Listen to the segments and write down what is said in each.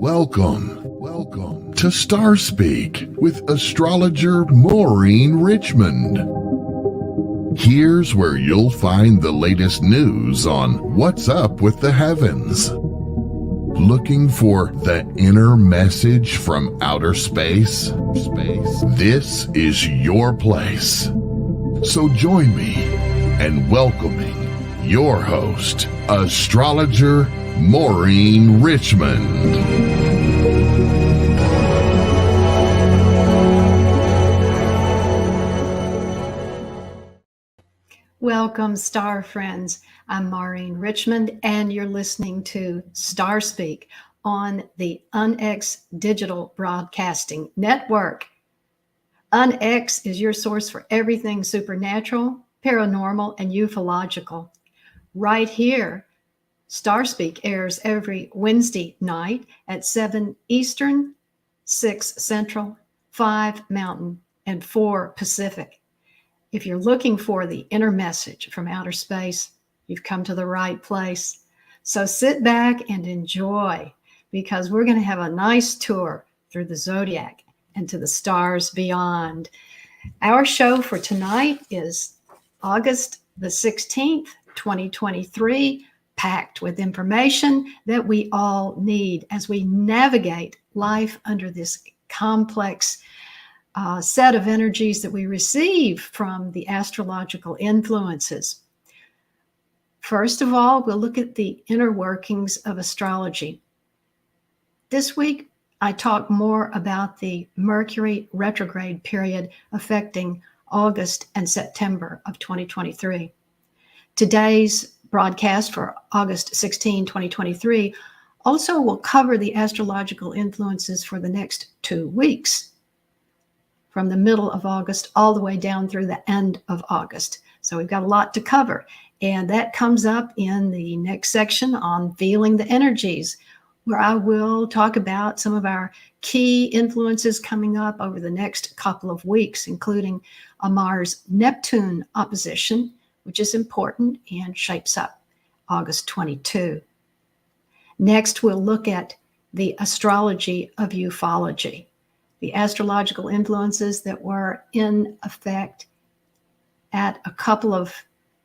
Welcome to Starspeak with astrologer Maureen Richmond. Here's where you'll find the latest news on what's up with the heavens. Looking for the inner message from outer space? This is your place. So join me in welcoming your host, astrologer Maureen Richmond. Welcome, star friends. I'm Maureen Richmond, and you're listening to Starspeak on the UNX Digital Broadcasting Network. UNX is your source for everything supernatural, paranormal, and ufological. Right here, Starspeak airs every Wednesday night at 7 Eastern, 6 Central, 5 Mountain, and 4 Pacific. If you're looking for the inner message from outer space, you've come to the right place. So sit back and enjoy, because we're going to have a nice tour through the zodiac and to the stars beyond. Our show for tonight is August the 16th, 2023, packed with information that we all need as we navigate life under this complex set of energies that we receive from the astrological influences. First of all, we'll look at the inner workings of astrology. This week, I talk more about the Mercury retrograde period affecting August and September of 2023. Today's broadcast for August 16, 2023, also will cover the astrological influences for the next 2 weeks, from the middle of August all the way down through the end of August. So we've got a lot to cover. And that comes up in the next section on feeling the energies, where I will talk about some of our key influences coming up over the next couple of weeks, including a Mars-Neptune opposition, which is important and shapes up August 22. Next, we'll look at the astrology of ufology, the astrological influences that were in effect at a couple of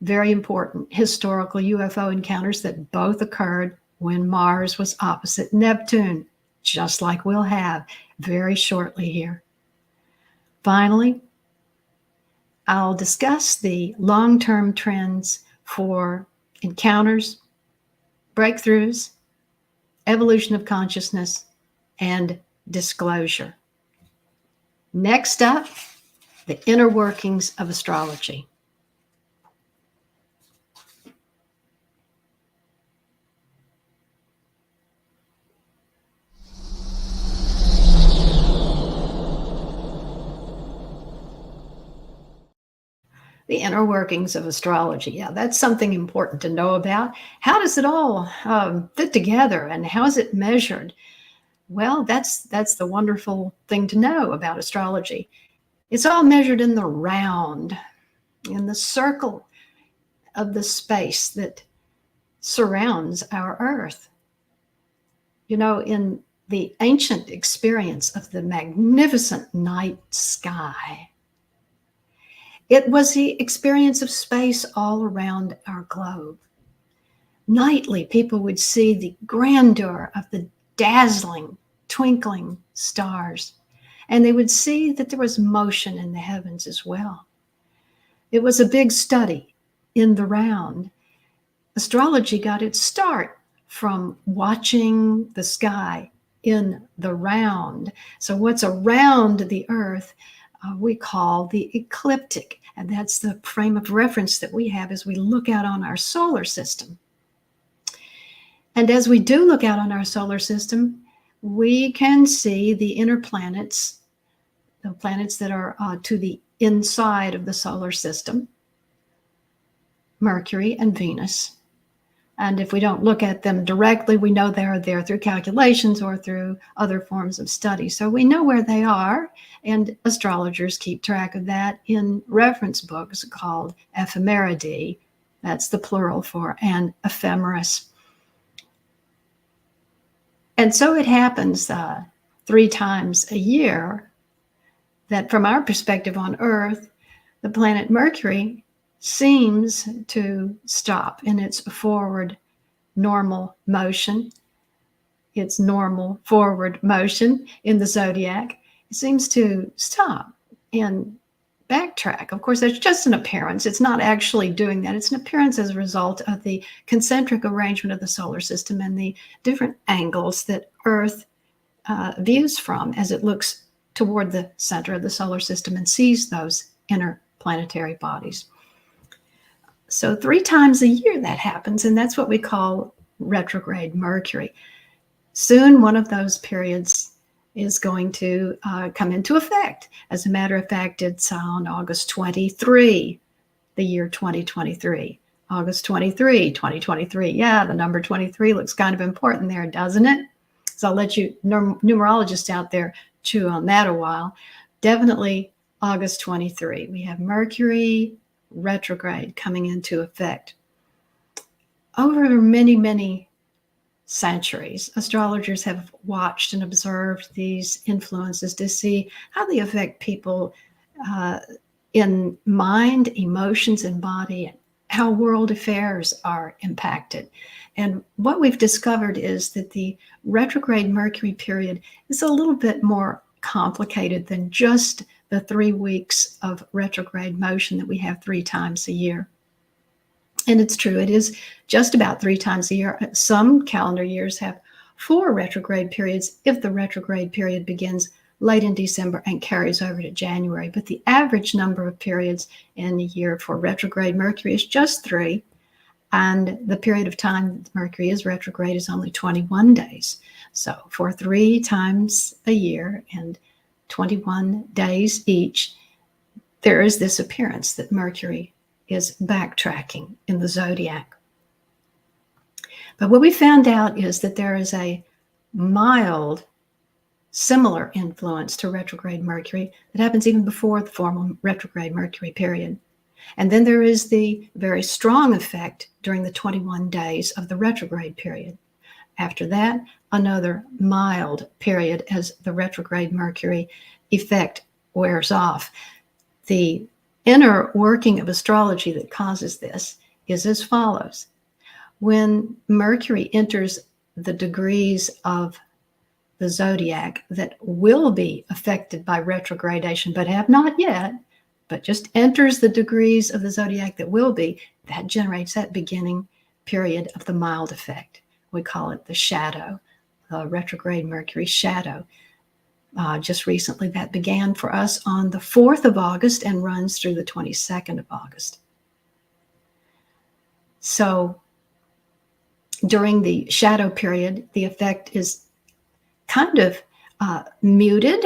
very important historical UFO encounters that both occurred when Mars was opposite Neptune, just like we'll have very shortly here. Finally, I'll discuss the long-term trends for encounters, breakthroughs, evolution of consciousness, and disclosure. Next up, the inner workings of astrology. The inner workings of astrology. Yeah, that's something important to know about. How does it all fit together, and how is it measured? Well, that's the wonderful thing to know about astrology. It's all measured in the round, in the circle of the space that surrounds our Earth. You know, in the ancient experience of the magnificent night sky, it was the experience of space all around our globe. Nightly, people would see the grandeur of the dazzling, twinkling stars, and they would see that there was motion in the heavens as well. It was a big study in the round. Astrology got its start from watching the sky in the round. So what's around the Earth, we call the ecliptic, and that's the frame of reference that we have as we look out on our solar system. And as we do look out on our solar system, we can see the inner planets, the planets that are to the inside of the solar system, Mercury and Venus. And if we don't look at them directly, we know they are there through calculations or through other forms of study. So we know where they are, and astrologers keep track of that in reference books called ephemeridae. That's the plural for an ephemeris. And so it happens 3 times a year that from our perspective on Earth, the planet Mercury seems to stop in its forward normal motion, its normal forward motion in the zodiac. It seems to stop and backtrack. Of course, there's just an appearance. It's not actually doing that. It's an appearance as a result of the concentric arrangement of the solar system and the different angles that Earth views from as it looks toward the center of the solar system and sees those interplanetary bodies. So 3 times a year that happens, and that's what we call retrograde Mercury. Soon one of those periods is going to come into effect. As a matter of fact, it's on August 23, the year 2023. August 23, 2023. Yeah, the number 23 looks kind of important there, doesn't it? So I'll let you numerologists out there chew on that a while. Definitely August 23. We have Mercury retrograde coming into effect. Over many, many centuries, astrologers have watched and observed these influences to see how they affect people in mind, emotions, and body, and how world affairs are impacted. And what we've discovered is that the retrograde Mercury period is a little bit more complicated than just the 3 weeks of retrograde motion that we have 3 times a year. And it's true, it is just about 3 times a year. Some calendar years have 4 retrograde periods if the retrograde period begins late in December and carries over to January. But the average number of periods in a year for retrograde Mercury is just 3. And the period of time that Mercury is retrograde is only 21 days. So for 3 times a year and 21 days each, there is this appearance that Mercury is backtracking in the zodiac. But what we found out is that there is a mild, similar influence to retrograde Mercury that happens even before the formal retrograde Mercury period. And then there is the very strong effect during the 21 days of the retrograde period. After that, another mild period as the retrograde Mercury effect wears off. The inner working of astrology that causes this is as follows. When Mercury enters the degrees of the zodiac that will be affected by retrogradation, but have not yet, but just enters the degrees of the zodiac that will be, that generates that beginning period of the mild effect. We call it the shadow, the retrograde Mercury shadow. Just recently, that began for us on the 4th of August and runs through the 22nd of August. So during the shadow period, the effect is kind of muted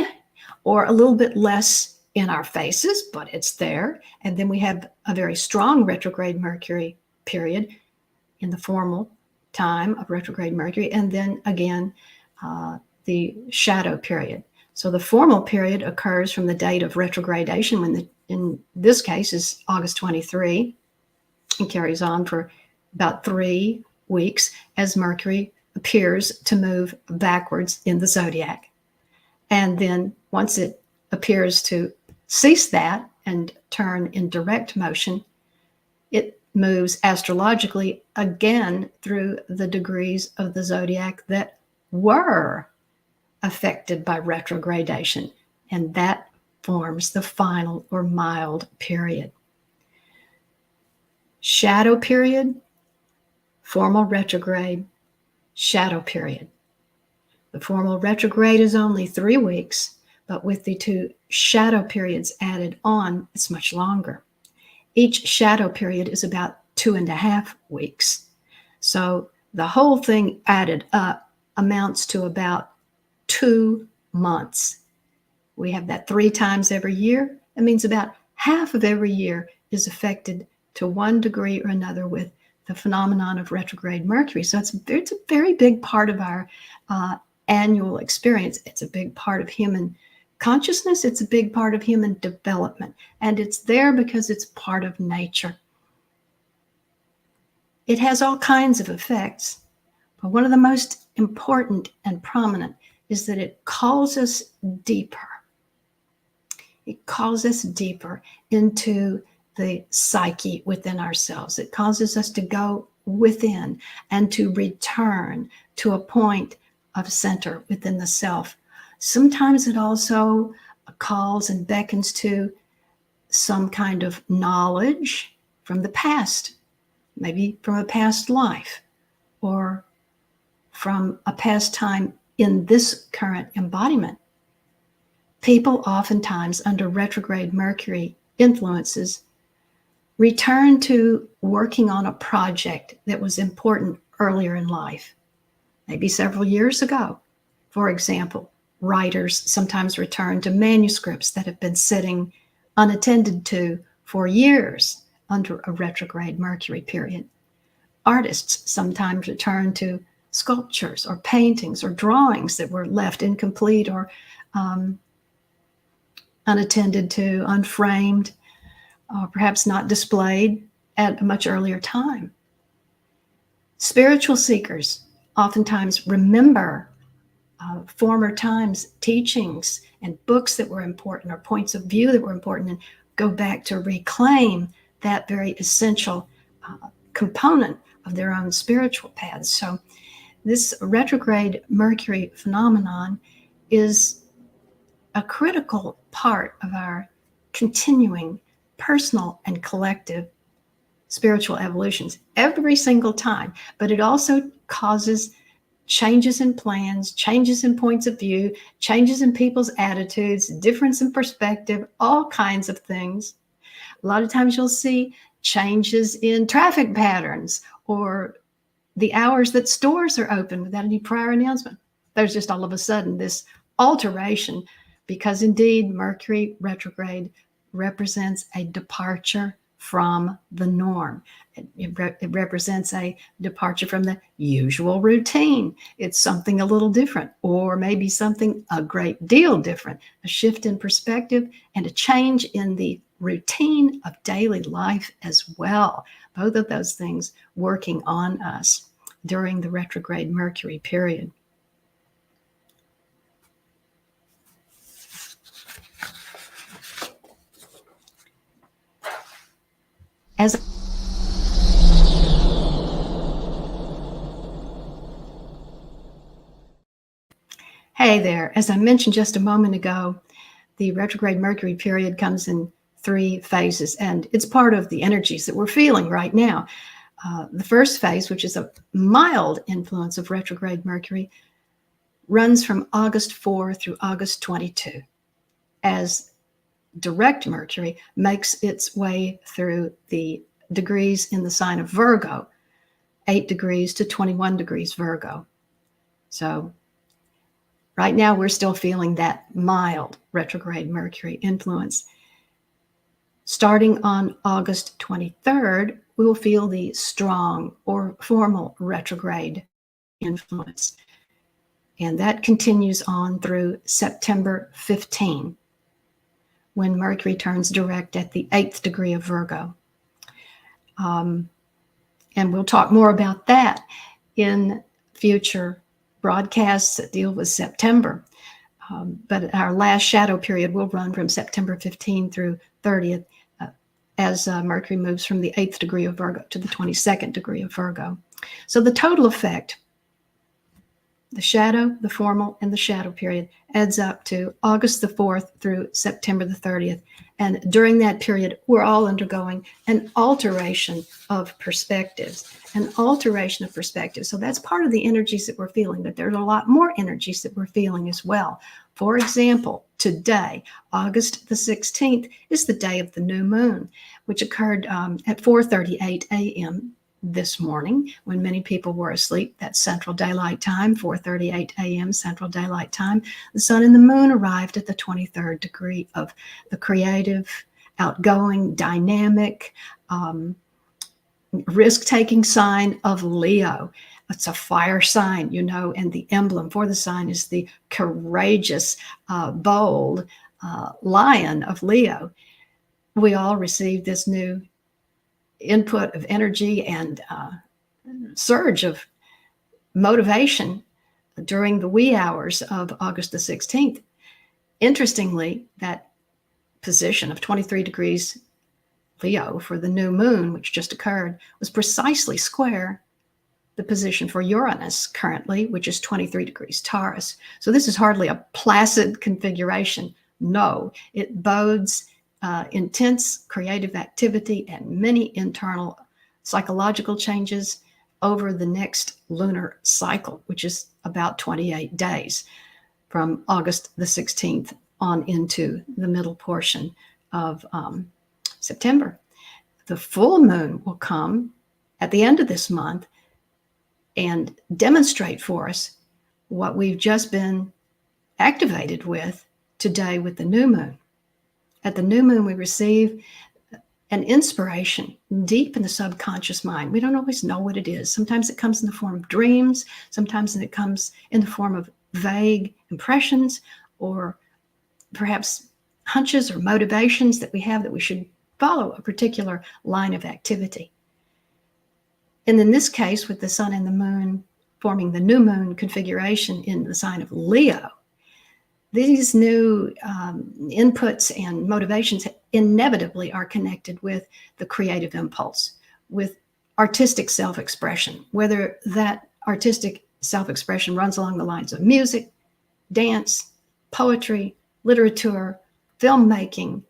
or a little bit less in our faces, but it's there. And then we have a very strong retrograde Mercury period in the formal time of retrograde Mercury, and then again the shadow period. So the formal period occurs from the date of retrogradation, when in this case is August 23, and carries on for about 3 weeks as Mercury appears to move backwards in the zodiac. And then once it appears to cease that and turn in direct motion, it moves astrologically again through the degrees of the zodiac that were affected by retrogradation, and that forms the final or mild period. Shadow period, formal retrograde, shadow period. The formal retrograde is only 3 weeks, but with the 2 shadow periods added on, it's much longer. Each shadow period is about 2.5 weeks. So the whole thing added up amounts to about 2 months. We have that 3 times every year. That means about half of every year is affected to one degree or another with the phenomenon of retrograde Mercury. So it's a very big part of our annual experience. It's a big part of human consciousness. It's a big part of human development. And it's there because it's part of nature. It has all kinds of effects, But one of the most important and prominent is that it calls us deeper. It calls us deeper into the psyche within ourselves. It causes us to go within and to return to a point of center within the self. Sometimes it also calls and beckons to some kind of knowledge from the past, maybe from a past life or from a past time in this current embodiment. People oftentimes under retrograde Mercury influences return to working on a project that was important earlier in life, maybe several years ago. For example, writers sometimes return to manuscripts that have been sitting unattended to for years under a retrograde Mercury period. Artists sometimes return to sculptures or paintings or drawings that were left incomplete or unattended to, unframed, or perhaps not displayed at a much earlier time. Spiritual seekers oftentimes remember former times, teachings and books that were important or points of view that were important, and go back to reclaim that very essential component of their own spiritual paths. So this retrograde Mercury phenomenon is a critical part of our continuing personal and collective spiritual evolutions every single time. But it also causes changes in plans, changes in points of view, changes in people's attitudes, difference in perspective, all kinds of things. A lot of times you'll see changes in traffic patterns or the hours that stores are open without any prior announcement. There's just all of a sudden this alteration, because indeed Mercury retrograde represents a departure from the norm. It represents a departure from the usual routine. It's something a little different, or maybe something a great deal different, a shift in perspective and a change in the routine of daily life as well. Both of those things working on us during the retrograde Mercury period. Hey there, as I mentioned just a moment ago, the retrograde Mercury period comes in 3 phases, and it's part of the energies that we're feeling right now. The first phase, which is a mild influence of retrograde Mercury, runs from August 4 through August 22, as direct Mercury makes its way through the degrees in the sign of Virgo, 8 degrees to 21 degrees Virgo. So right now we're still feeling that mild retrograde Mercury influence. Starting on August 23rd, we will feel the strong or formal retrograde influence. And that continues on through September 15, when Mercury turns direct at the 8th degree of Virgo. And we'll talk more about that in future broadcasts that deal with September. But our last shadow period will run from September 15 through 30th as Mercury moves from the 8th degree of Virgo to the 22nd degree of Virgo. So the total effect, the shadow, the formal, and the shadow period adds up to August the 4th through September the 30th. And during that period, we're all undergoing an alteration of perspectives, an alteration of perspectives. So that's part of the energies that we're feeling, but there's a lot more energies that we're feeling as well. For example, today, August the 16th, is the day of the new moon, which occurred at 4:38 a.m. this morning when many people were asleep. That's Central Daylight Time, 4:38 a.m. Central Daylight Time. The sun and the moon arrived at the 23rd degree of the creative, outgoing, dynamic, risk-taking sign of Leo. It's a fire sign, you know, and the emblem for the sign is the courageous, bold lion of Leo. We all received this new input of energy and surge of motivation during the wee hours of August the 16th. Interestingly, that position of 23 degrees Leo for the new moon, which just occurred, was precisely square the position for Uranus currently, which is 23 degrees Taurus. So this is hardly a placid configuration. No, it bodes intense creative activity and many internal psychological changes over the next lunar cycle, which is about 28 days from August the 16th on into the middle portion of September. The full moon will come at the end of this month and demonstrate for us what we've just been activated with today with the new moon. At the new moon, we receive an inspiration deep in the subconscious mind. We don't always know what it is. Sometimes it comes in the form of dreams. Sometimes it comes in the form of vague impressions or perhaps hunches or motivations that we have that we should follow a particular line of activity. And in this case, with the sun and the moon forming the new moon configuration in the sign of Leo, these new inputs and motivations inevitably are connected with the creative impulse, with artistic self-expression, whether that artistic self-expression runs along the lines of music, dance, poetry, literature, filmmaking,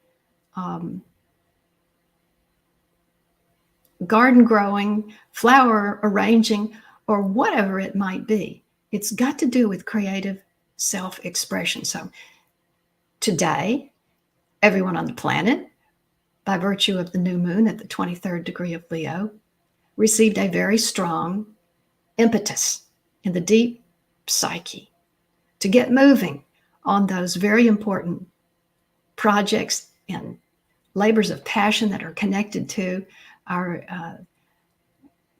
garden growing, flower arranging, or whatever it might be. It's got to do with creative self-expression. So today, everyone on the planet, by virtue of the new moon at the 23rd degree of Leo, received a very strong impetus in the deep psyche to get moving on those very important projects and labors of passion that are connected to our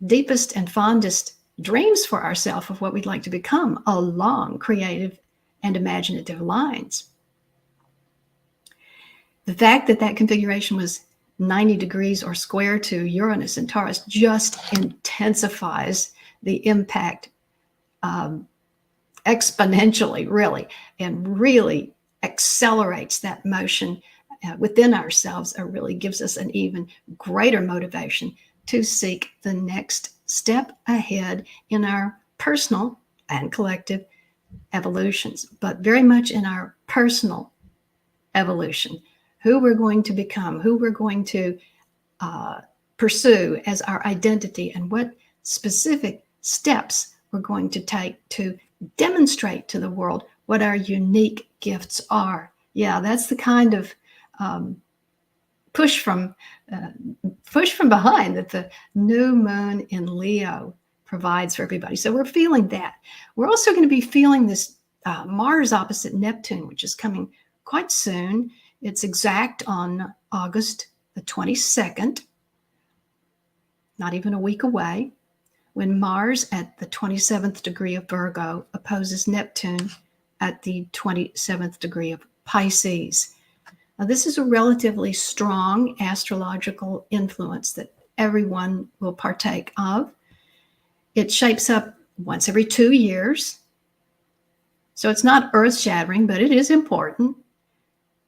deepest and fondest dreams for ourselves of what we'd like to become along creative and imaginative lines. The fact that that configuration was 90 degrees or square to Uranus and Taurus just intensifies the impact exponentially, really, and really accelerates that motion within ourselves, or really gives us an even greater motivation to seek the next step ahead in our personal and collective evolutions, but very much in our personal evolution, who we're going to become, who we're going to pursue as our identity, and what specific steps we're going to take to demonstrate to the world what our unique gifts are. Yeah, that's the kind of push from behind that the new moon in Leo provides for everybody. So we're feeling that. We're also going to be feeling this Mars opposite Neptune, which is coming quite soon. It's exact on August the 22nd, not even a week away, when Mars at the 27th degree of Virgo opposes Neptune at the 27th degree of Pisces. Now, this is a relatively strong astrological influence that everyone will partake of. It shapes up once every 2 years. So it's not earth-shattering, but it is important.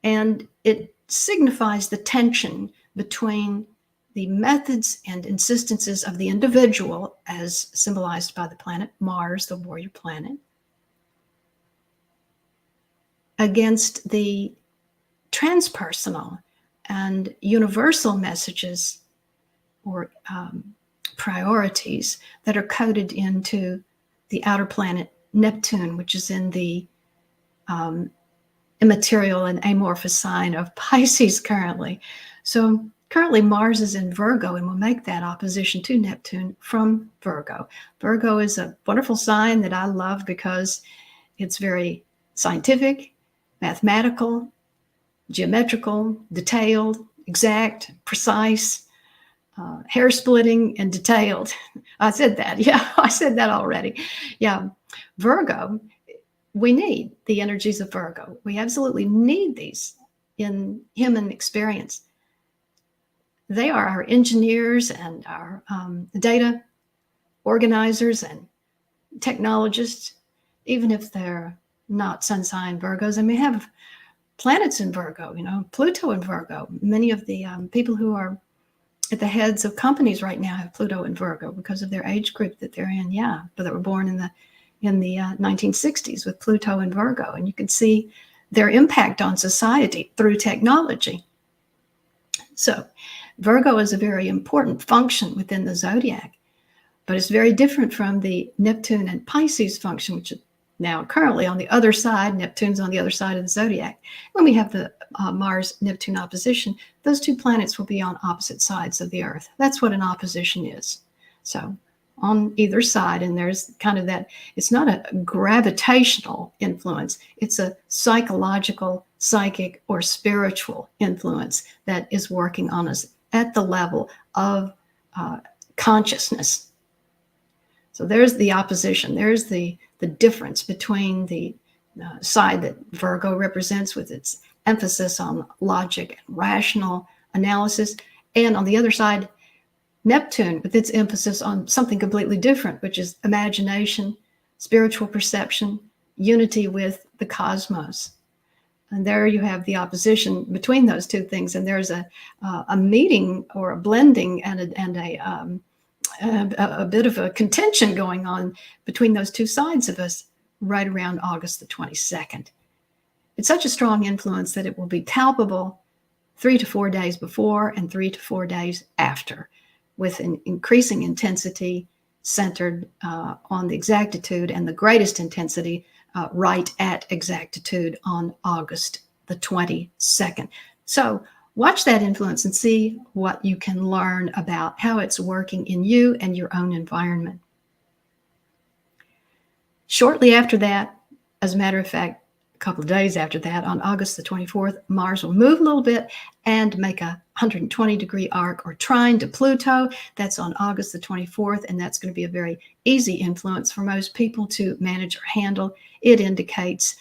And it signifies the tension between the methods and insistences of the individual, as symbolized by the planet Mars, the warrior planet, against the transpersonal and universal messages or priorities that are coded into the outer planet Neptune, which is in the immaterial and amorphous sign of Pisces currently. So currently Mars is in Virgo and will make that opposition to Neptune from Virgo. Virgo is a wonderful sign that I love because it's very scientific, mathematical, geometrical, detailed, exact, precise, hair splitting, and detailed. I said that. Yeah, I said that already. Yeah, Virgo, we need the energies of Virgo. We absolutely need these in human experience. They are our engineers and our data organizers and technologists, even if they're not sun sign Virgos, and we have planets in Virgo, Pluto in Virgo. Many of the people who are at the heads of companies right now have Pluto in Virgo because of their age group that they're in. Yeah, but that were born in the 1960s with Pluto in Virgo, and you can see their impact on society through technology. So Virgo is a very important function within the zodiac, but it's very different from the Neptune and Pisces function, which is now currently on the other side. Neptune's on the other side of the zodiac. When we have the Mars-Neptune opposition, those two planets will be on opposite sides of the Earth. That's what an opposition is. So on either side, and there's kind of that, it's not a gravitational influence, it's a psychological, psychic, or spiritual influence that is working on us at the level of consciousness. So there's the opposition. There's the difference between the side that Virgo represents with its emphasis on logic and rational analysis, and on the other side, Neptune with its emphasis on something completely different, which is imagination, spiritual perception, unity with the cosmos. And there you have the opposition between those two things, and there's a meeting or a blending and a bit of a contention going on between those two sides of us right around August the 22nd. It's such a strong influence that it will be palpable 3 to 4 days before and 3 to 4 days after, with an increasing intensity centered on the exactitude, and the greatest intensity right at exactitude on August the 22nd. So watch that influence and see what you can learn about how it's working in you and your own environment. Shortly after that, as a matter of fact, a couple of days after that, on August the 24th, Mars will move a little bit and make a 120-degree arc or trine to Pluto. That's on August the 24th, and that's going to be a very easy influence for most people to manage or handle. It indicates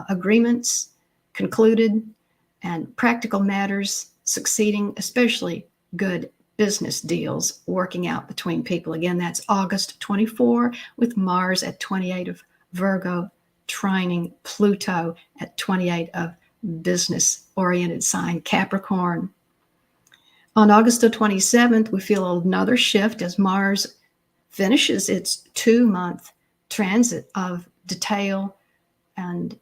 agreements concluded and practical matters succeeding, especially good business deals working out between people. Again, that's August 24 with Mars at 28 of Virgo, trining Pluto at 28 of business-oriented sign Capricorn. On August the 27th, we feel another shift as Mars finishes its 2-month transit of detail and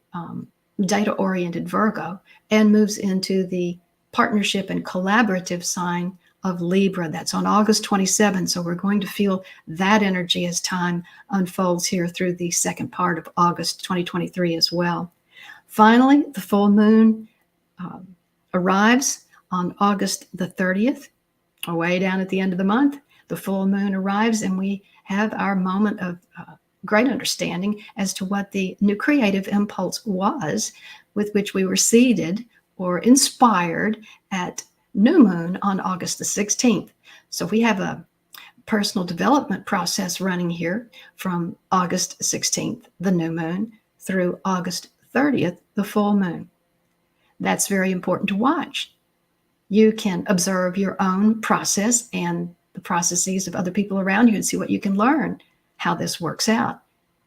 data-oriented Virgo and moves into the partnership and collaborative sign of Libra. That's on August 27th. So we're going to feel that energy as time unfolds here through the second part of August 2023 as well. Finally, the full moon arrives on August the 30th, way down at the end of the month. The full moon arrives, and we have our moment of great understanding as to what the new creative impulse was with which we were seeded or inspired at new moon on August the 16th. So we have a personal development process running here from August 16th, the new moon, through August 30th, the full moon. That's very important to watch. You can observe your own process and the processes of other people around you and see what you can learn, how this works out.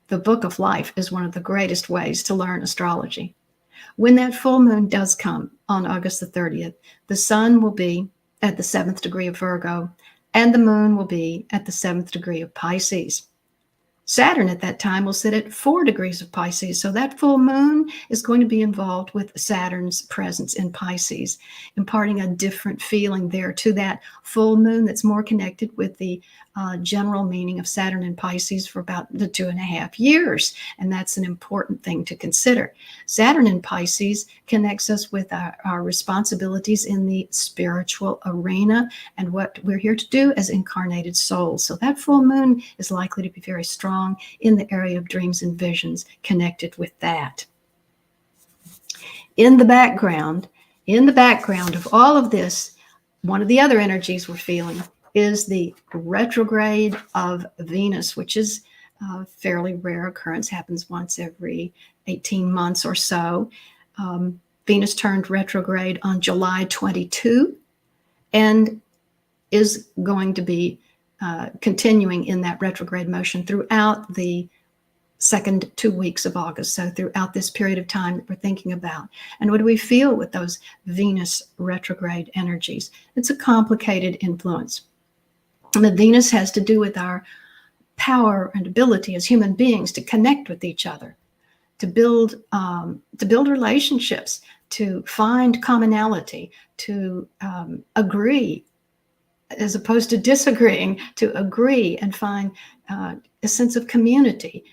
The book of life is one of the greatest ways to learn astrology. When that full moon does come on August the 30th, the sun will be at the 7th degree of Virgo, and the moon will be at the 7th degree of Pisces. Saturn at that time will sit at 4 degrees of Pisces. So that full moon is going to be involved with Saturn's presence in Pisces, imparting a different feeling there to that full moon that's more connected with the general meaning of Saturn in Pisces for about the 2.5 years. And that's an important thing to consider. Saturn in Pisces connects us with our responsibilities in the spiritual arena and what we're here to do as incarnated souls. So that full moon is likely to be very strong in the area of dreams and visions connected with that. In the background of all of this, one of the other energies we're feeling is the retrograde of Venus, which is a fairly rare occurrence, happens once every 18 months or so. Venus turned retrograde on July 22 and is going to be continuing in that retrograde motion throughout the second 2 weeks of August. So throughout this period of time that we're thinking about. And what do we feel with those Venus retrograde energies? It's a complicated influence. And the Venus has to do with our power and ability as human beings to connect with each other, to build relationships, to find commonality, to agree as opposed to disagreeing, to agree and find a sense of community,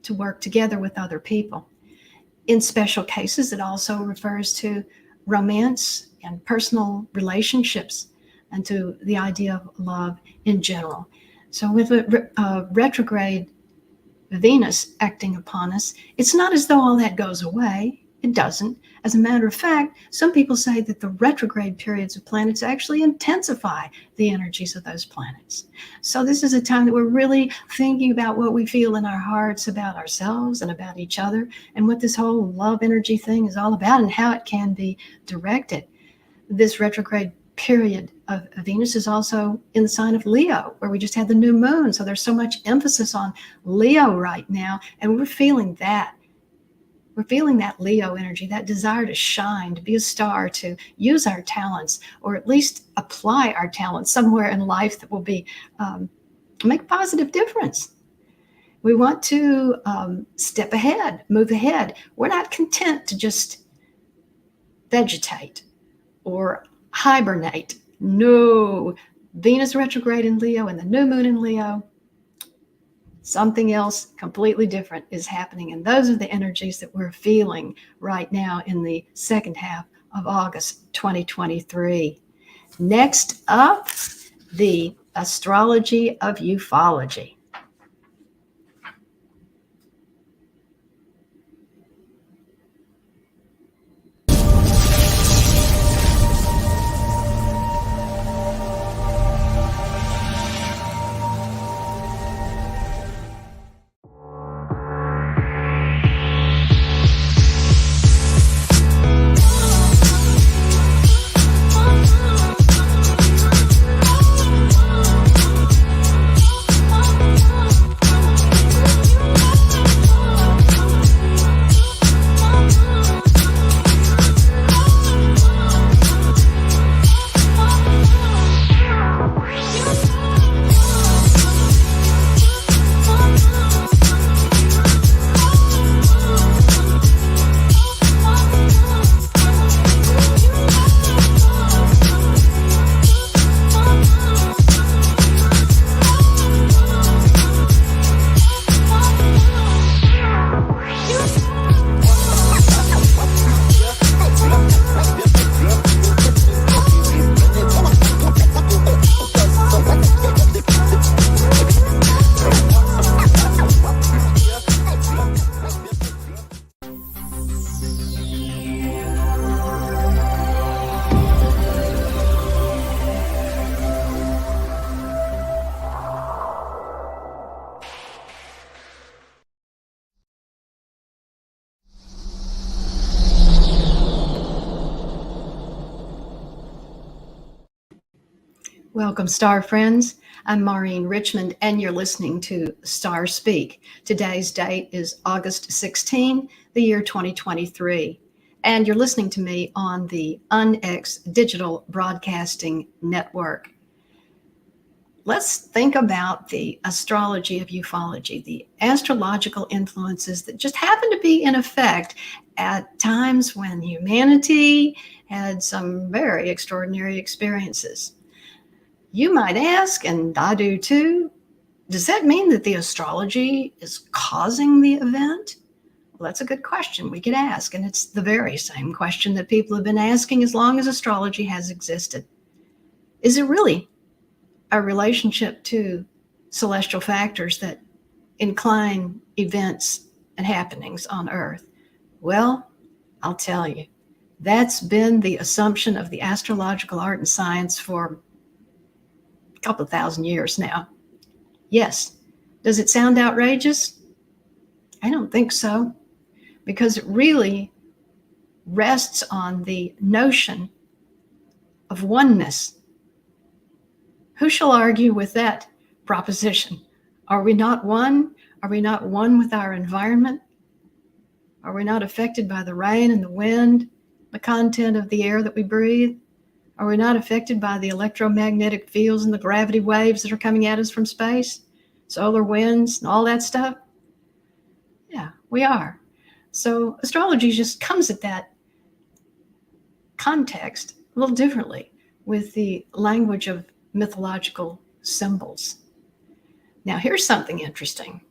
to work together with other people. In special cases, it also refers to romance and personal relationships and to the idea of love in general. So with a retrograde Venus acting upon us, it's not as though all that goes away. It doesn't. As a matter of fact, some people say that the retrograde periods of planets actually intensify the energies of those planets. So this is a time that we're really thinking about what we feel in our hearts about ourselves and about each other, and what this whole love energy thing is all about and how it can be directed. This retrograde period of Venus is also in the sign of Leo, where we just had the new moon. So there's so much emphasis on Leo right now, and we're feeling that. We're feeling that Leo energy, that desire to shine, to be a star, to use our talents, or at least apply our talents somewhere in life that will be make a positive difference. We want to step ahead, move ahead. We're not content to just vegetate or hibernate. No, Venus retrograde in Leo and the new moon in Leo, something else completely different is happening. And those are the energies that we're feeling right now in the second half of August 2023. Next up, the astrology of ufology. Welcome, star friends. I'm Maureen Richmond, and you're listening to Starspeak. Today's date is August 16, the year 2023, and you're listening to me on the UNX Digital Broadcasting Network. Let's think about the astrology of ufology, the astrological influences that just happen to be in effect at times when humanity had some very extraordinary experiences. You might ask, and I do too, does that mean that the astrology is causing the event? Well, that's a good question we could ask, and it's the very same question that people have been asking as long as astrology has existed. Is it really a relationship to celestial factors that incline events and happenings on Earth? Well, I'll tell you, that's been the assumption of the astrological art and science for couple of thousand years now. Yes. Does it sound outrageous? I don't think so, because it really rests on the notion of oneness. Who shall argue with that proposition? Are we not one? Are we not one with our environment? Are we not affected by the rain and the wind, the content of the air that we breathe? Are we not affected by the electromagnetic fields and the gravity waves that are coming at us from space? Solar winds and all that stuff? Yeah, we are. So astrology just comes at that context a little differently with the language of mythological symbols. Now, here's something interesting.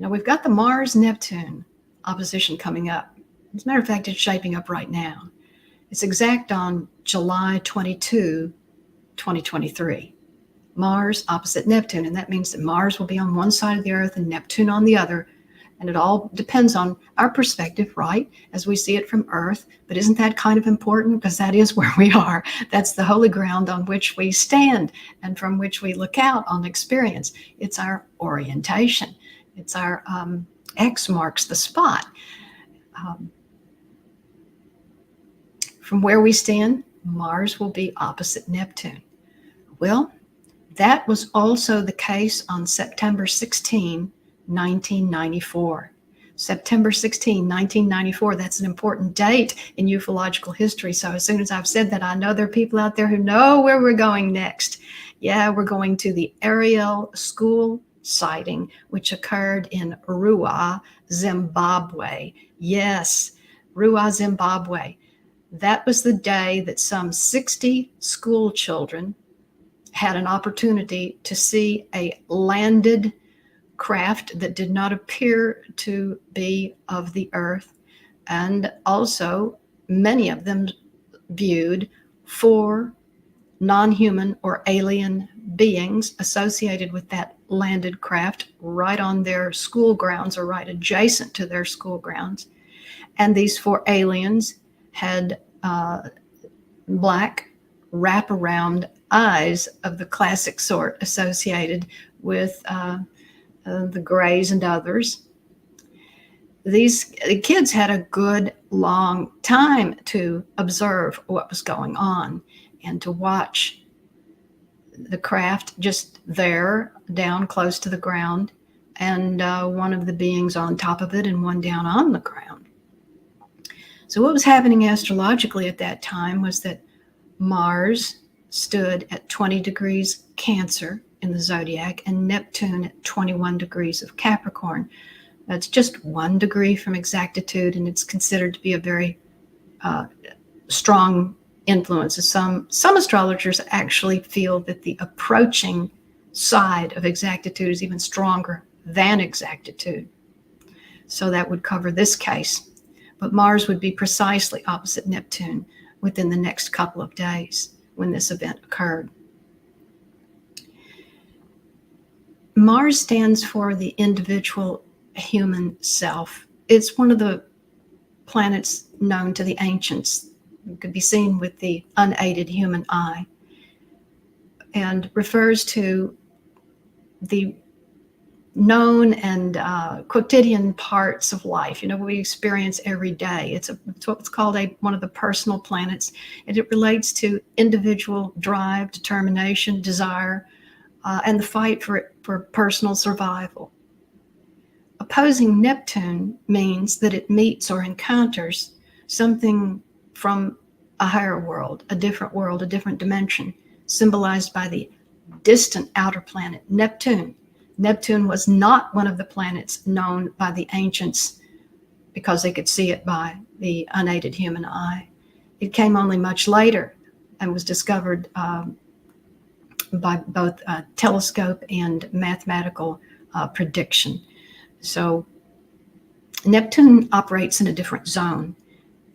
We've got the Mars-Neptune opposition coming up. As a matter of fact, it's shaping up right now. It's exact on July 22, 2023. Mars opposite Neptune, and that means that Mars will be on one side of the Earth and Neptune on the other. And it all depends on our perspective, right, as we see it from Earth. But isn't that kind of important? Because that is where we are. That's the holy ground on which we stand and from which we look out on experience. It's our orientation. It's our X marks the spot. From where we stand, Mars will be opposite Neptune. Well, that was also the case on September 16, 1994. September 16, 1994, that's an important date in ufological history. So as soon as I've said that, I know there are people out there who know where we're going next. Yeah, we're going to the Ariel school sighting, which occurred in Ruwa, Zimbabwe. Yes, Ruwa, Zimbabwe. That was the day that some 60 school children had an opportunity to see a landed craft that did not appear to be of the earth. And also, many of them viewed 4 non-human or alien beings associated with that landed craft right on their school grounds or right adjacent to their school grounds. And these 4 aliens had black wraparound eyes of the classic sort associated with the Greys and others. These kids had a good long time to observe what was going on and to watch the craft just there down close to the ground and one of the beings on top of it and one down on the ground. So what was happening astrologically at that time was that Mars stood at 20 degrees Cancer in the zodiac and Neptune at 21 degrees of Capricorn. That's just 1 degree from exactitude, and it's considered to be a very strong influence. Some astrologers actually feel that the approaching side of exactitude is even stronger than exactitude. So that would cover this case. But Mars would be precisely opposite Neptune within the next couple of days when this event occurred. Mars stands for the individual human self. It's one of the planets known to the ancients. It could be seen with the unaided human eye and refers to the known and quotidian parts of life, we experience every day. It's what's called one of the personal planets, and it relates to individual drive, determination, desire, and the fight for personal survival. Opposing Neptune means that it meets or encounters something from a higher world, a different dimension, symbolized by the distant outer planet, Neptune. Neptune was not one of the planets known by the ancients because they could see it by the unaided human eye. It came only much later and was discovered by both telescope and mathematical prediction. So Neptune operates in a different zone.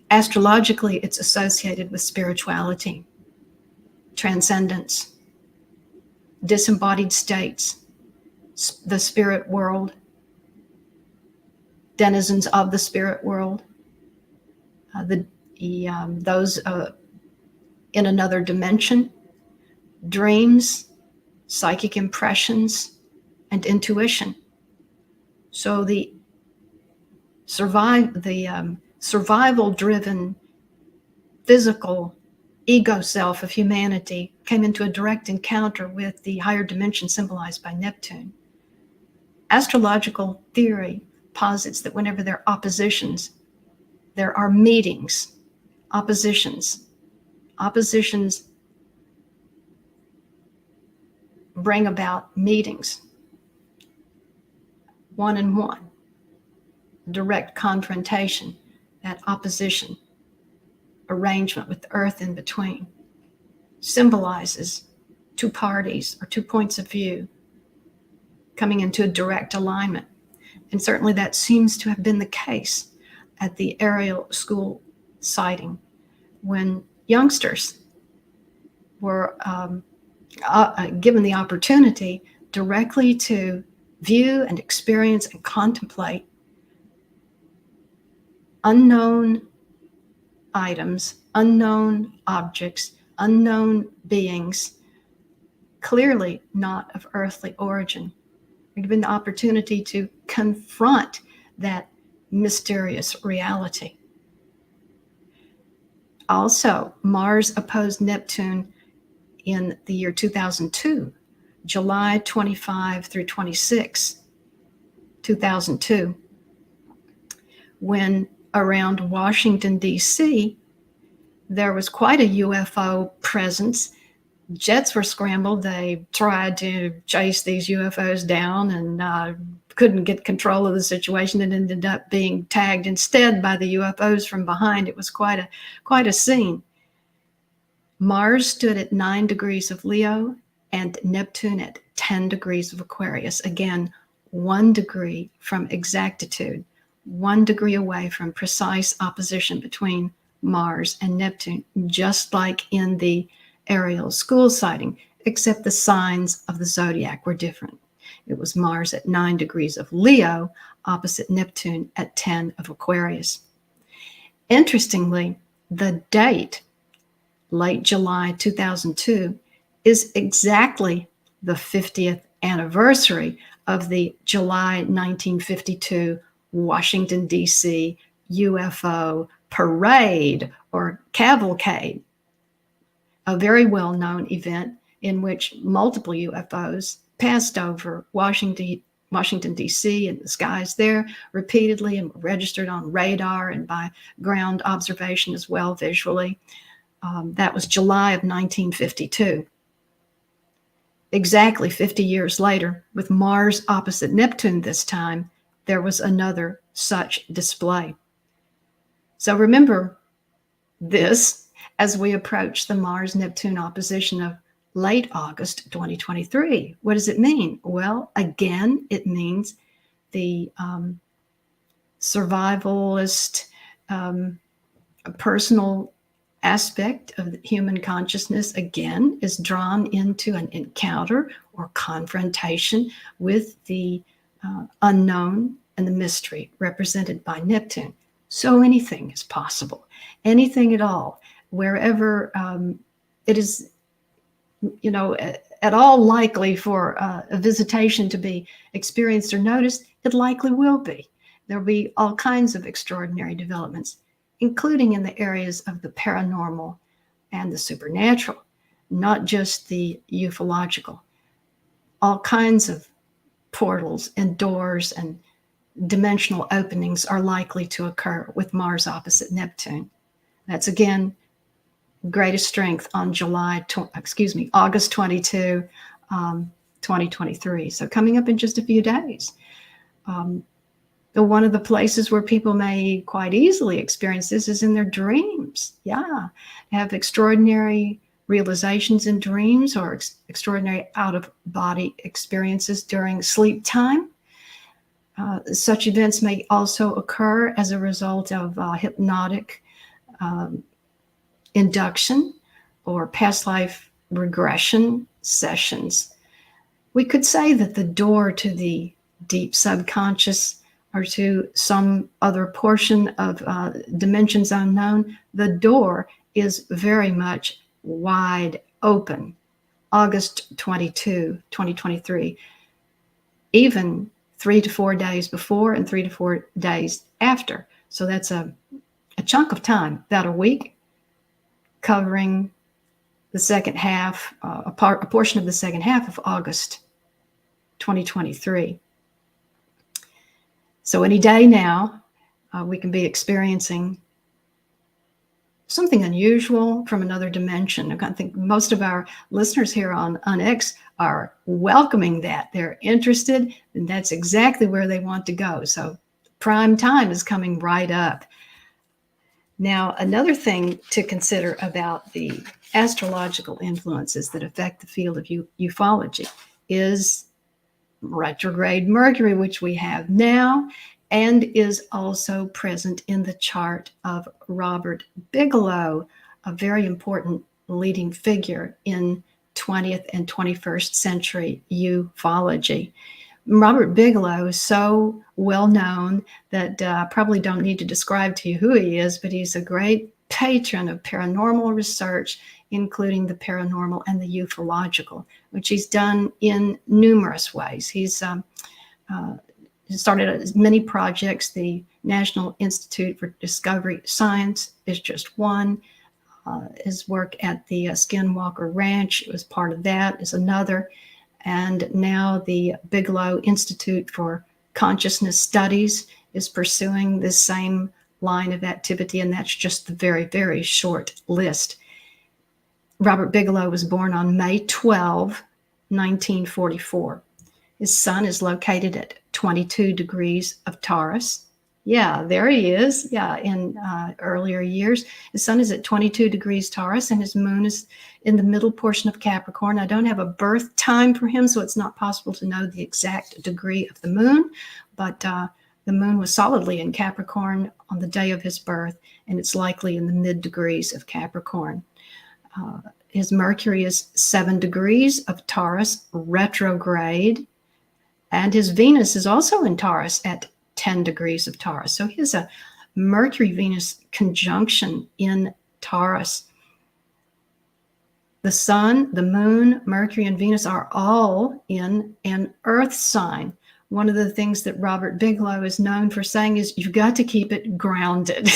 Astrologically, it's associated with spirituality, transcendence, disembodied states, the spirit world, denizens of the spirit world, those in another dimension, dreams, psychic impressions, and intuition. So the survival-driven physical ego self of humanity came into a direct encounter with the higher dimension symbolized by Neptune. Astrological theory posits that whenever there are oppositions, there are meetings. Oppositions bring about meetings, one-on-one, direct confrontation, that opposition, arrangement with the earth in between, symbolizes two parties or two points of view coming into a direct alignment. And certainly that seems to have been the case at the Ariel school sighting, when youngsters were given the opportunity directly to view and experience and contemplate unknown items, unknown objects, unknown beings, clearly not of earthly origin. They're given the opportunity to confront that mysterious reality. Also, Mars opposed Neptune in the year 2002, July 25 through 26, 2002, when around Washington, D.C., there was quite a UFO presence. Jets were scrambled. They tried to chase these UFOs down and couldn't get control of the situation and ended up being tagged instead by the UFOs from behind. It was quite a scene. Mars stood at 9 degrees of Leo and Neptune at 10 degrees of Aquarius. Again, 1 degree from exactitude, 1 degree away from precise opposition between Mars and Neptune, just like in the Ariel school sighting, except the signs of the zodiac were different. It was Mars at 9 degrees of Leo, opposite Neptune at 10 of Aquarius. Interestingly, the date, late July 2002, is exactly the 50th anniversary of the July 1952 Washington, D.C. UFO parade or cavalcade, a very well-known event in which multiple UFOs passed over Washington, D.C. and the skies there repeatedly and were registered on radar and by ground observation as well visually. That was July of 1952. Exactly 50 years later, with Mars opposite Neptune this time, there was another such display. So remember this as we approach the Mars-Neptune opposition of late August 2023. What does it mean? Well, again, it means the survivalist, personal aspect of the human consciousness, again, is drawn into an encounter or confrontation with the unknown and the mystery represented by Neptune. So anything is possible, anything at all, wherever it is, at all likely for a visitation to be experienced or noticed, it likely will be. There'll be all kinds of extraordinary developments, including in the areas of the paranormal and the supernatural, not just the ufological. All kinds of portals and doors and dimensional openings are likely to occur with Mars opposite Neptune. That's again greatest strength on August 22, 2023. So coming up in just a few days. One of the places where people may quite easily experience this is in their dreams. Yeah, have extraordinary realizations in dreams or extraordinary out-of-body experiences during sleep time. Such events may also occur as a result of hypnotic induction or past life regression sessions. We could say that the door to the deep subconscious or to some other portion of dimensions unknown, the door is very much wide open. August 22, 2023, even 3 to 4 days before and 3 to 4 days after. So that's a chunk of time, about a week, covering the second half, a portion of the second half of August 2023. So any day now, we can be experiencing something unusual from another dimension. I think most of our listeners here on X are welcoming that. They're interested, and that's exactly where they want to go. So prime time is coming right up. Now, another thing to consider about the astrological influences that affect the field of ufology is retrograde Mercury, which we have now, and is also present in the chart of Robert Bigelow, a very important leading figure in 20th and 21st century ufology. Robert Bigelow is so well known that I probably don't need to describe to you who he is, but he's a great patron of paranormal research, including the paranormal and the ufological, which he's done in numerous ways. He's started many projects. The National Institute for Discovery Science is just one. His work at the Skinwalker Ranch was part of that, is another. And now the Bigelow Institute for Consciousness Studies is pursuing this same line of activity, and that's just the very, very short list. Robert Bigelow was born on May 12, 1944. His sun is located at 22 degrees of Taurus. Yeah, there he is. Yeah, in earlier years. His sun is at 22 degrees Taurus, and his moon is in the middle portion of Capricorn. I don't have a birth time for him, so it's not possible to know the exact degree of the moon, but the moon was solidly in Capricorn on the day of his birth, and it's likely in the mid degrees of Capricorn. His Mercury is 7 degrees of Taurus retrograde, and his Venus is also in Taurus at 10 degrees of Taurus. So he has a Mercury-Venus conjunction in Taurus. The sun, the moon, Mercury, and Venus are all in an earth sign. One of the things that Robert Bigelow is known for saying is you've got to keep it grounded.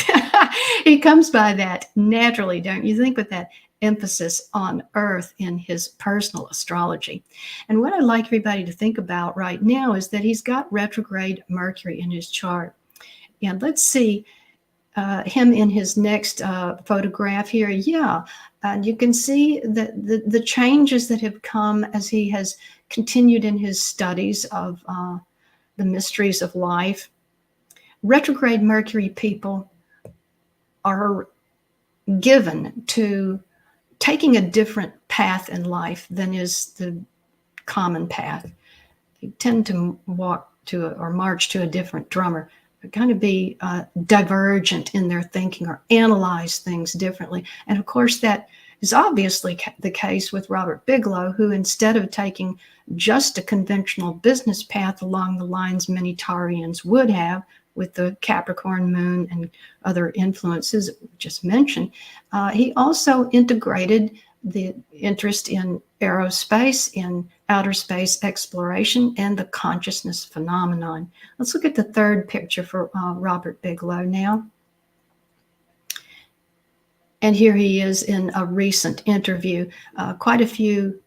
He comes by that naturally, don't you think, with that emphasis on earth in his personal astrology. And what I'd like everybody to think about right now is that he's got retrograde Mercury in his chart. And let's see him in his next photograph here. Yeah, and you can see that the changes that have come as he has continued in his studies of the mysteries of life. Retrograde Mercury people are given to taking a different path in life than is the common path. They tend to walk to or march to a different drummer, but kind of be divergent in their thinking or analyze things differently. And of course, that is obviously the case with Robert Bigelow, who instead of taking just a conventional business path along the lines many Taurians would have, with the Capricorn moon and other influences just mentioned, he also integrated the interest in aerospace, in outer space exploration, and the consciousness phenomenon. Let's look at the third picture for Robert Bigelow now. And here he is in a recent interview. Quite a few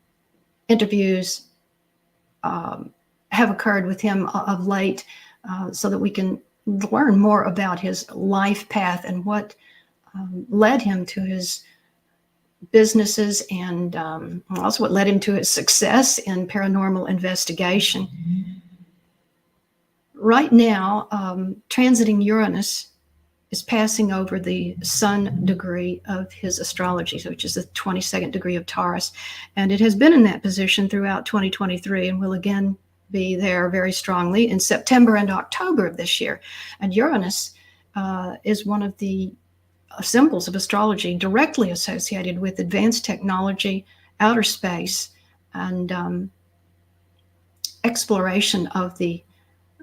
interviews have occurred with him of late, so that we can learn more about his life path and what led him to his businesses, and also what led him to his success in paranormal investigation. Right now, transiting Uranus is passing over the sun degree of his astrology, which is the 22nd degree of Taurus. And it has been in that position throughout 2023 and will again be there very strongly in September and October of this year. And Uranus is one of the symbols of astrology directly associated with advanced technology, outer space, and exploration of the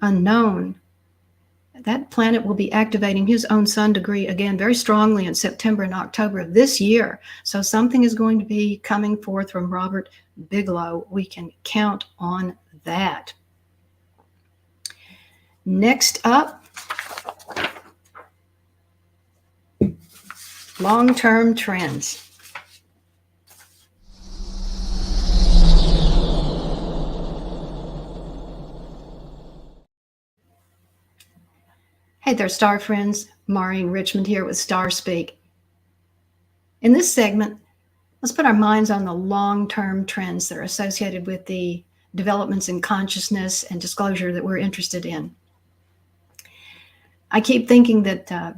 unknown. That planet will be activating his own sun degree again very strongly in September and October of this year. So something is going to be coming forth from Robert Bigelow. We can count on that. Next up, long-term trends. Hey there, star friends. Maureen Richmond here with Starspeak. In this segment, let's put our minds on the long-term trends that are associated with the developments in consciousness and disclosure that we're interested in. I keep thinking that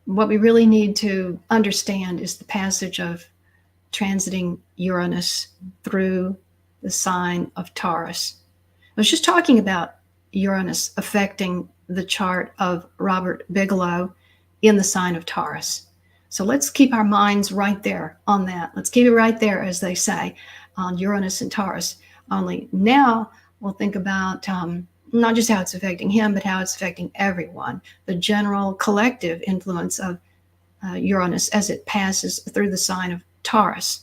what we really need to understand is the passage of transiting Uranus through the sign of Taurus. I was just talking about Uranus affecting the chart of Robert Bigelow in the sign of Taurus. So let's keep our minds right there on that. Let's keep it right there, as they say, on Uranus and Taurus. Only now we'll think about not just how it's affecting him, but how it's affecting everyone. The general collective influence of Uranus as it passes through the sign of Taurus,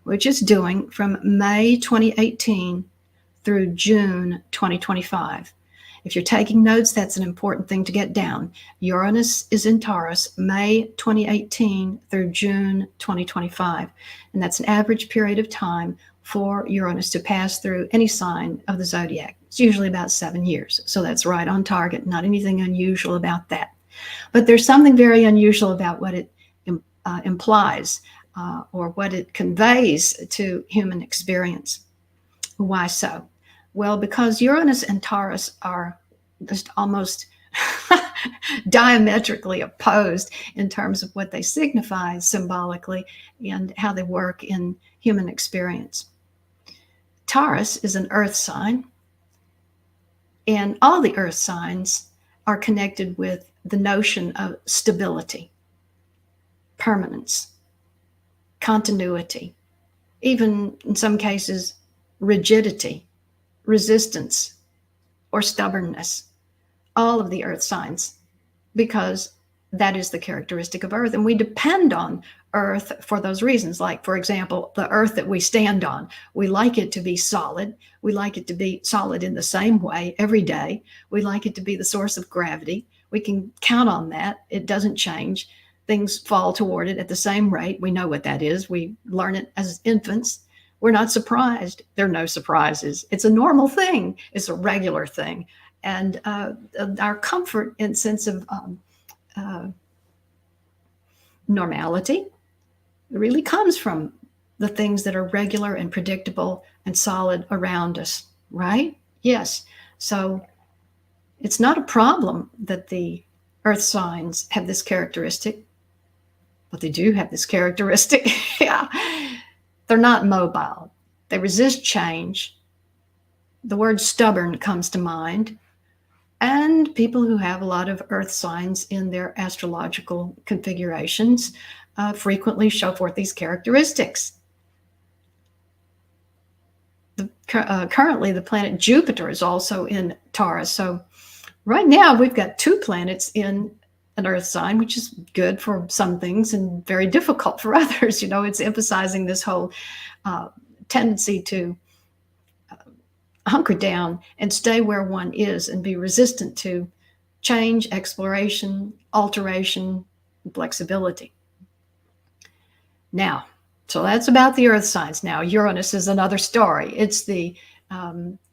which it's doing from May 2018 through June 2025. If you're taking notes, that's an important thing to get down. Uranus is in Taurus, May 2018 through June 2025. And that's an average period of time for Uranus to pass through any sign of the zodiac. It's usually about 7 years. So that's right on target, not anything unusual about that. But there's something very unusual about what it implies or what it conveys to human experience. Why so? Well, because Uranus and Taurus are just almost diametrically opposed in terms of what they signify symbolically and how they work in human experience. Taurus is an earth sign, and all the earth signs are connected with the notion of stability, permanence, continuity, even in some cases, rigidity, resistance, or stubbornness. All of the earth signs, because that is the characteristic of earth. And we depend on earth for those reasons. Like, for example, the earth that we stand on, we like it to be solid. We like it to be solid in the same way every day. We like it to be the source of gravity. We can count on that. It doesn't change. Things fall toward it at the same rate. We know what that is. We learn it as infants. We're not surprised. There are no surprises. It's a normal thing. It's a regular thing. And our comfort and sense of normality really comes from the things that are regular and predictable and solid around us, right? Yes. So it's not a problem that the earth signs have this characteristic, but they do have this characteristic. Yeah. They're not mobile. They resist change. The word stubborn comes to mind. And people who have a lot of earth signs in their astrological configurations frequently show forth these characteristics. Currently, the planet Jupiter is also in Taurus. So right now, we've got 2 planets in an earth sign, which is good for some things and very difficult for others. You know, it's emphasizing this whole tendency to hunker down and stay where one is and be resistant to change, exploration, alteration, and flexibility. Now, so that's about the earth signs. Now, Uranus is another story. It's the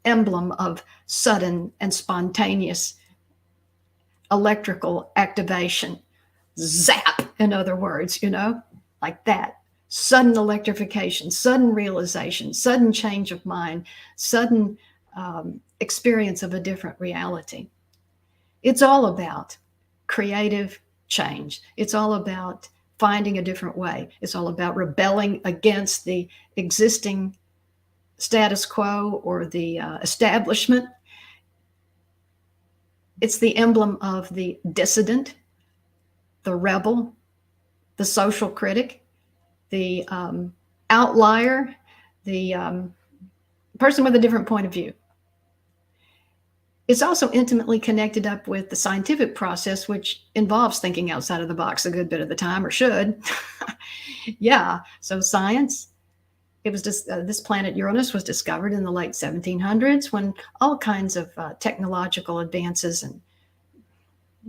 emblem of sudden and spontaneous electrical activation. Zap, in other words, you know, like that. Sudden electrification, sudden realization, sudden change of mind, sudden experience of a different reality. It's all about creative change. It's all about finding a different way. It's all about rebelling against the existing status quo or the establishment. It's the emblem of the dissident, the rebel, the social critic, the outlier, the person with a different point of view. It's also intimately connected up with the scientific process, which involves thinking outside of the box a good bit of the time, or should. Yeah, so science, it was just, this planet Uranus was discovered in the late 1700s when all kinds of technological advances and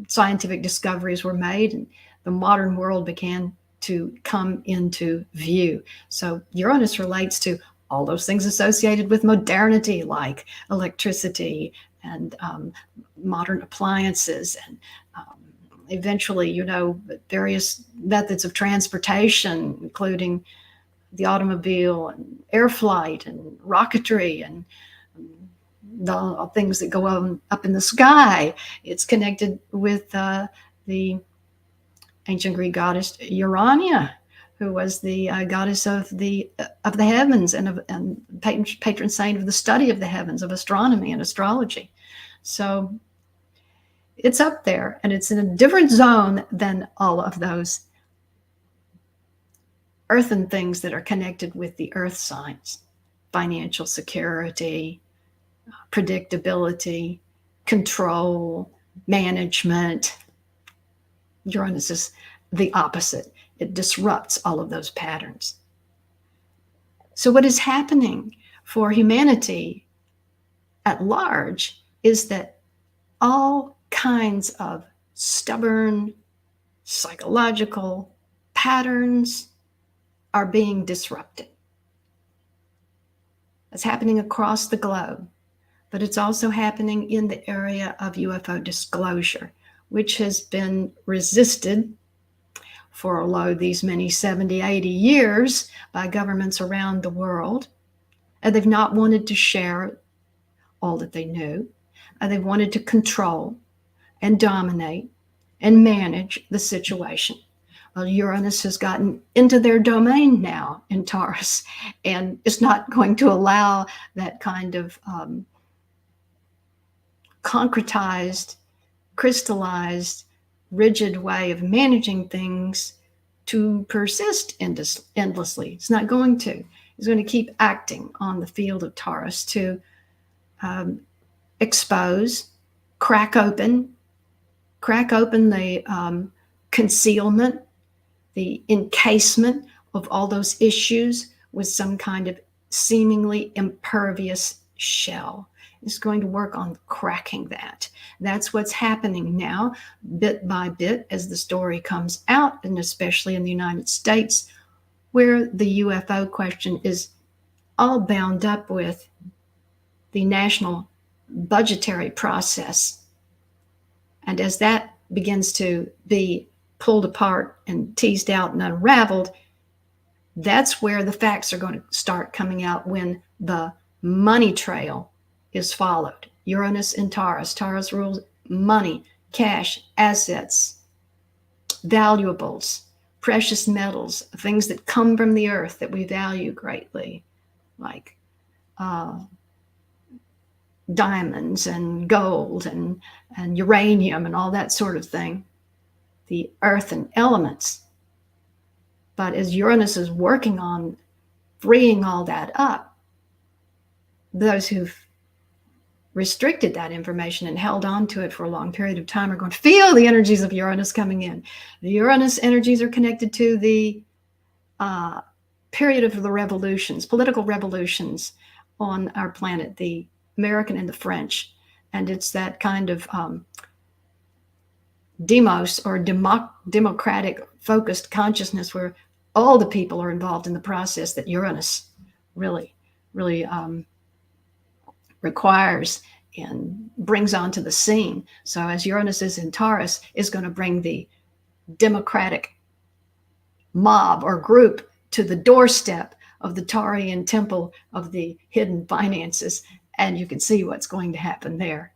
scientific discoveries were made, and the modern world began to come into view. So Uranus relates to all those things associated with modernity, like electricity and modern appliances, and eventually, various methods of transportation, including the automobile and air flight and rocketry and the things that go up in the sky. It's connected with the ancient Greek goddess Urania, who was the goddess of the heavens and patron saint of the study of the heavens, of astronomy and astrology. So it's up there, and it's in a different zone than all of those earthen things that are connected with the earth signs: financial security, predictability, control, management. Uranus is the opposite. It disrupts all of those patterns. So what is happening for humanity at large is that all kinds of stubborn psychological patterns are being disrupted. It's happening across the globe, but it's also happening in the area of UFO disclosure, which has been resisted for these many 70, 80 years by governments around the world. And they've not wanted to share all that they knew. They wanted to control and dominate and manage the situation. Well, Uranus has gotten into their domain now in Taurus, and it's not going to allow that kind of concretized, crystallized, rigid way of managing things to persist endlessly. It's not going to. It's going to keep acting on the field of Taurus to expose, crack open the concealment, the encasement of all those issues with some kind of seemingly impervious shell. It's going to work on cracking that. That's what's happening now, bit by bit, as the story comes out, and especially in the United States, where the UFO question is all bound up with the national budgetary process. And as that begins to be pulled apart and teased out and unraveled, that's where the facts are going to start coming out, when the money trail is followed. Uranus in Taurus. Taurus rules money, cash, assets, valuables, precious metals, things that come from the earth that we value greatly, like diamonds and gold and uranium and all that sort of thing, the earthen elements. But as Uranus is working on freeing all that up, those who've restricted that information and held on to it for a long period of time are going to feel the energies of Uranus coming in. The Uranus energies are connected to the period of the revolutions, political revolutions on our planet, the American and the French. And it's that kind of demos, or democratic focused consciousness, where all the people are involved in the process, that Uranus really requires and brings onto the scene. So as Uranus is in Taurus, is going to bring the democratic mob or group to the doorstep of the Taurian temple of the hidden finances, and you can see what's going to happen there.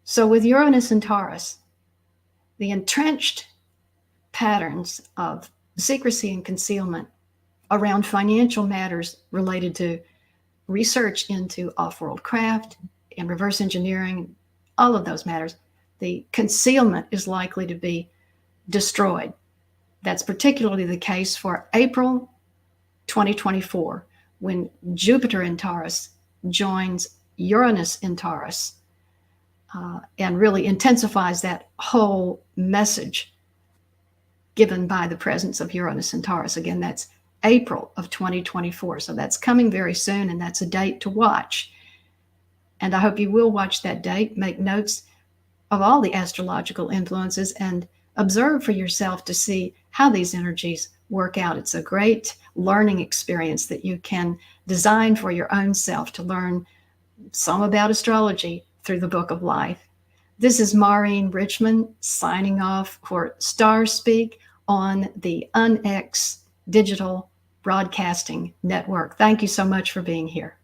So with Uranus and Taurus, the entrenched patterns of secrecy and concealment around financial matters related to research into off-world craft and reverse engineering, all of those matters, the concealment is likely to be destroyed. That's particularly the case for April 2024, when Jupiter in Taurus joins Uranus in Taurus, and really intensifies that whole message given by the presence of Uranus in Taurus. Again, that's April of 2024. So that's coming very soon, and that's a date to watch. And I hope you will watch that date, make notes of all the astrological influences, and observe for yourself to see how these energies work out. It's a great learning experience that you can design for your own self to learn some about astrology through the Book of Life. This is Maureen Richmond signing off for Starspeak on the UNX Digital Broadcasting Network. Thank you so much for being here.